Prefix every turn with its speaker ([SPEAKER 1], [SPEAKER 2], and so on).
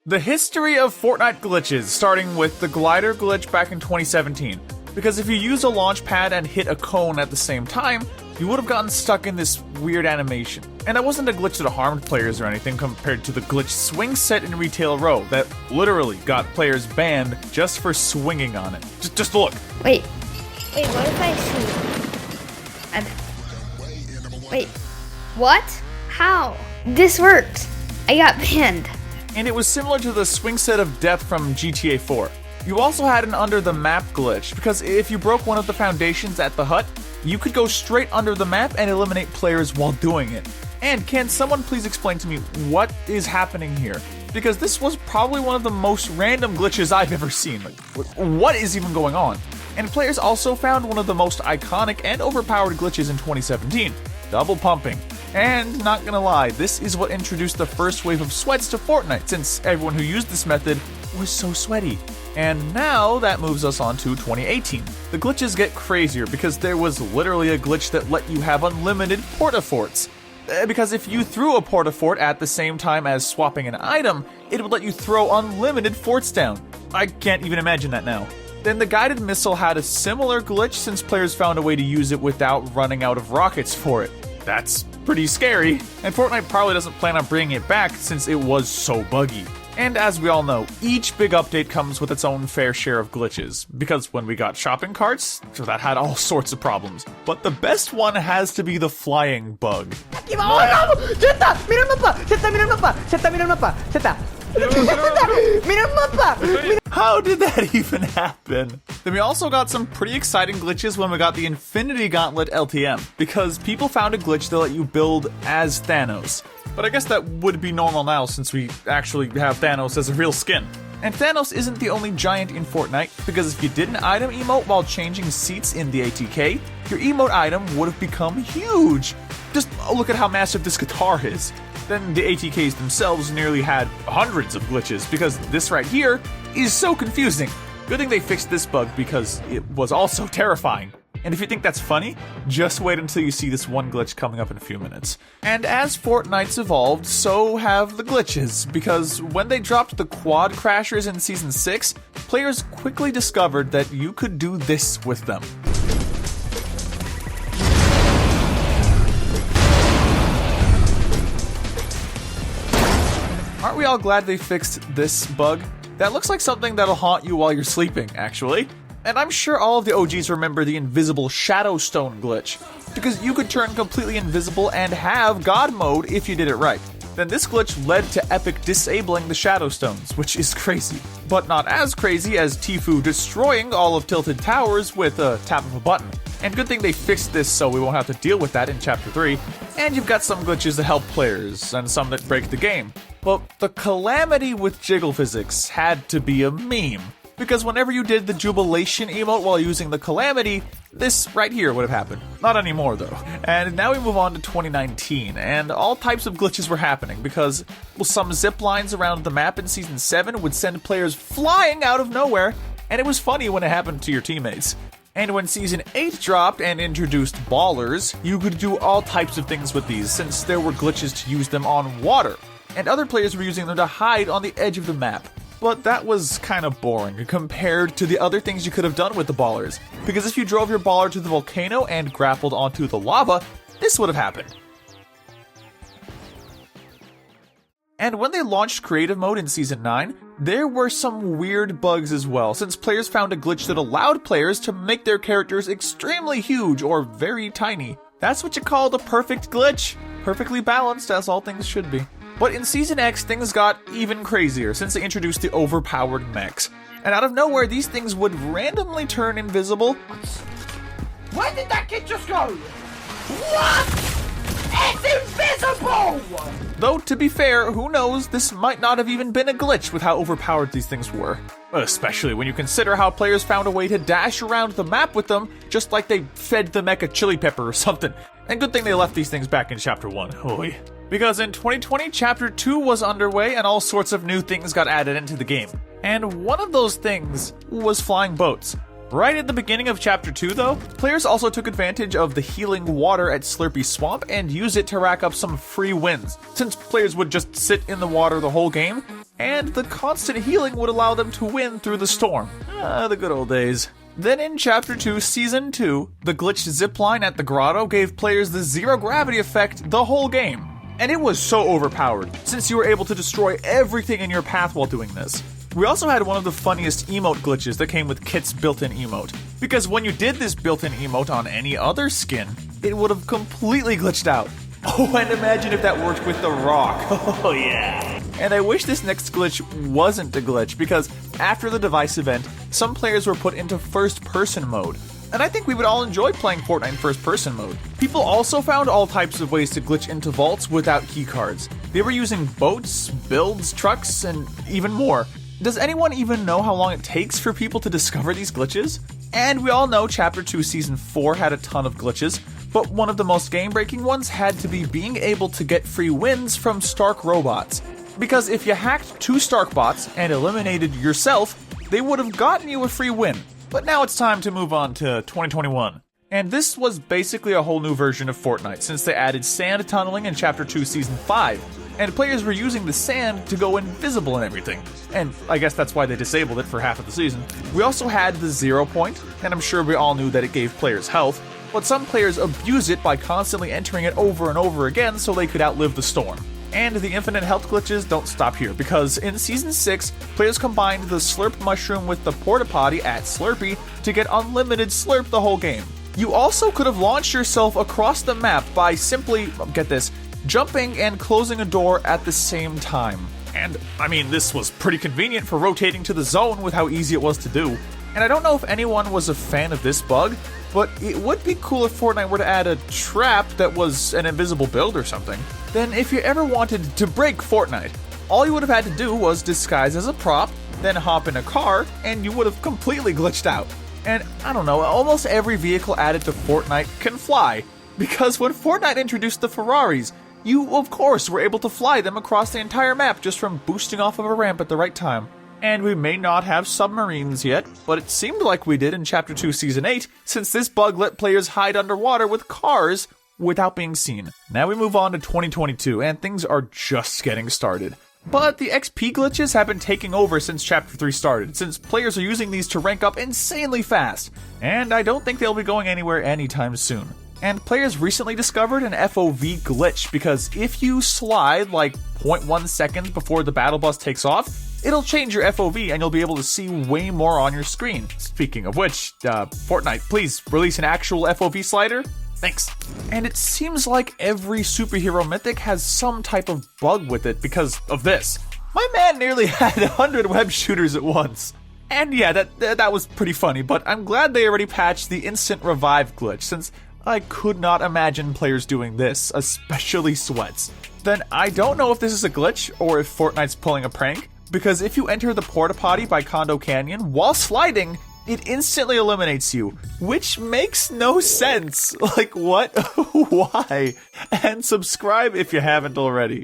[SPEAKER 1] The history of Fortnite glitches, starting with the glider glitch back in 2017. Because if you use a launch pad and hit a cone at the same time, you would have gotten stuck in this weird animation. And that wasn't a glitch that harmed players or anything compared to the glitch swing set in Retail Row that literally got players banned just for swinging on it. Just look.
[SPEAKER 2] Wait, what if I see? Wait, what? How? This worked. I got banned.
[SPEAKER 1] And it was similar to the swing set of death from GTA 4. You also had an under the map glitch, because if you broke one of the foundations at the hut, you could go straight under the map and eliminate players while doing it. And can someone please explain to me what is happening here? Because this was probably one of the most random glitches I've ever seen. Like, what is even going on? And players also found one of the most iconic and overpowered glitches in 2017, double pumping. And not gonna lie, this is what introduced the first wave of sweats to Fortnite, since everyone who used this method was so sweaty. And now that moves us on to 2018. The glitches get crazier because there was literally a glitch that let you have unlimited portaforts. Because if you threw a portafort at the same time as swapping an item, it would let you throw unlimited forts down. I can't even imagine that now. Then the guided missile had a similar glitch since players found a way to use it without running out of rockets for it. That's pretty scary, and Fortnite probably doesn't plan on bringing it back since it was so buggy. And as we all know, each big update comes with its own fair share of glitches, because when we got shopping carts, that had all sorts of problems. But the best one has to be the flying bug. How did that even happen? Then we also got some pretty exciting glitches when we got the Infinity Gauntlet LTM, because people found a glitch that let you build as Thanos. But I guess that would be normal now since we actually have Thanos as a real skin. And Thanos isn't the only giant in Fortnite, because if you did an item emote while changing seats in the ATK, your emote item would have become huge. Just look at how massive this guitar is. Then the ATKs themselves nearly had hundreds of glitches, because this right here is so confusing. Good thing they fixed this bug because it was also terrifying. And if you think that's funny, just wait until you see this one glitch coming up in a few minutes. And as Fortnite's evolved, so have the glitches, because when they dropped the quad crashers in Season 6, players quickly discovered that you could do this with them. Aren't we all glad they fixed this bug? That looks like something that'll haunt you while you're sleeping, actually. And I'm sure all of the OGs remember the invisible Shadow Stone glitch, because you could turn completely invisible and have God mode if you did it right. Then this glitch led to Epic disabling the Shadow Stones, which is crazy. But not as crazy as Tfue destroying all of Tilted Towers with a tap of a button. And good thing they fixed this so we won't have to deal with that in Chapter 3. And you've got some glitches that help players, and some that break the game. But the calamity with jiggle physics had to be a meme. Because whenever you did the Jubilation emote while using the Calamity, this right here would have happened. Not anymore though. And now we move on to 2019, and all types of glitches were happening because some zip lines around the map in Season 7 would send players flying out of nowhere, and it was funny when it happened to your teammates. And when Season 8 dropped and introduced ballers, you could do all types of things with these since there were glitches to use them on water, and other players were using them to hide on the edge of the map. But that was kind of boring compared to the other things you could have done with the ballers, because if you drove your baller to the volcano and grappled onto the lava, this would have happened. And when they launched creative mode in Season 9, there were some weird bugs as well, since players found a glitch that allowed players to make their characters extremely huge or very tiny. That's what you call the perfect glitch. Perfectly balanced, as all things should be. But in Season X, things got even crazier since they introduced the overpowered mechs. And out of nowhere, these things would randomly turn invisible.
[SPEAKER 3] Where did that kid just go? What? It's invisible!
[SPEAKER 1] Though, to be fair, who knows, this might not have even been a glitch with how overpowered these things were. Especially when you consider how players found a way to dash around the map with them, just like they fed the mech a chili pepper or something. And good thing they left these things back in Chapter 1. Oy. Because in 2020, Chapter 2 was underway and all sorts of new things got added into the game. And one of those things was flying boats. Right at the beginning of Chapter 2, though, players also took advantage of the healing water at Slurpy Swamp and used it to rack up some free wins, since players would just sit in the water the whole game, and the constant healing would allow them to win through the storm. The good old days. Then in Chapter 2, Season 2, the glitched zipline at the grotto gave players the zero gravity effect the whole game. And it was so overpowered, since you were able to destroy everything in your path while doing this. We also had one of the funniest emote glitches that came with Kit's built-in emote, because when you did this built-in emote on any other skin, it would have completely glitched out. Oh, and imagine if that worked with the Rock. Oh yeah. And I wish this next glitch wasn't a glitch, because after the device event, some players were put into first-person mode. And I think we would all enjoy playing Fortnite in first-person mode. People also found all types of ways to glitch into vaults without keycards. They were using boats, builds, trucks, and even more. Does anyone even know how long it takes for people to discover these glitches? And we all know Chapter 2 Season 4 had a ton of glitches, but one of the most game-breaking ones had to be being able to get free wins from Stark robots. Because if you hacked 2 Stark bots and eliminated yourself, they would have gotten you a free win. But now it's time to move on to 2021. And this was basically a whole new version of Fortnite, since they added sand tunneling in Chapter 2 Season 5. And players were using the sand to go invisible and everything. And I guess that's why they disabled it for half of the season. We also had the 0 point, and I'm sure we all knew that it gave players health, but some players abused it by constantly entering it over and over again so they could outlive the storm. And the infinite health glitches don't stop here, because in Season 6, players combined the Slurp Mushroom with the Porta Potty at Slurpy to get unlimited Slurp the whole game. You also could have launched yourself across the map by simply, get this, jumping and closing a door at the same time. And, I mean, this was pretty convenient for rotating to the zone with how easy it was to do. And I don't know if anyone was a fan of this bug, but it would be cool if Fortnite were to add a trap that was an invisible build or something. Then if you ever wanted to break Fortnite, all you would have had to do was disguise as a prop, then hop in a car, and you would have completely glitched out. And, I don't know, almost every vehicle added to Fortnite can fly. Because when Fortnite introduced the Ferraris, you, of course, were able to fly them across the entire map just from boosting off of a ramp at the right time. And we may not have submarines yet, but it seemed like we did in Chapter 2 Season 8, since this bug let players hide underwater with cars without being seen. Now we move on to 2022, and things are just getting started. But the XP glitches have been taking over since Chapter 3 started, since players are using these to rank up insanely fast, and I don't think they'll be going anywhere anytime soon. And players recently discovered an FOV glitch, because if you slide like 0.1 seconds before the battle bus takes off, it'll change your FOV and you'll be able to see way more on your screen. Speaking of which, Fortnite, please release an actual FOV slider. Thanks. And it seems like every superhero mythic has some type of bug with it because of this. My man nearly had 100 web shooters at once. And yeah, that was pretty funny, but I'm glad they already patched the instant revive glitch, since I could not imagine players doing this, especially sweats. Then I don't know if this is a glitch or if Fortnite's pulling a prank, because if you enter the porta potty by Condo Canyon while sliding, it instantly eliminates you, which makes no sense. Like, what? Why? And subscribe if you haven't already.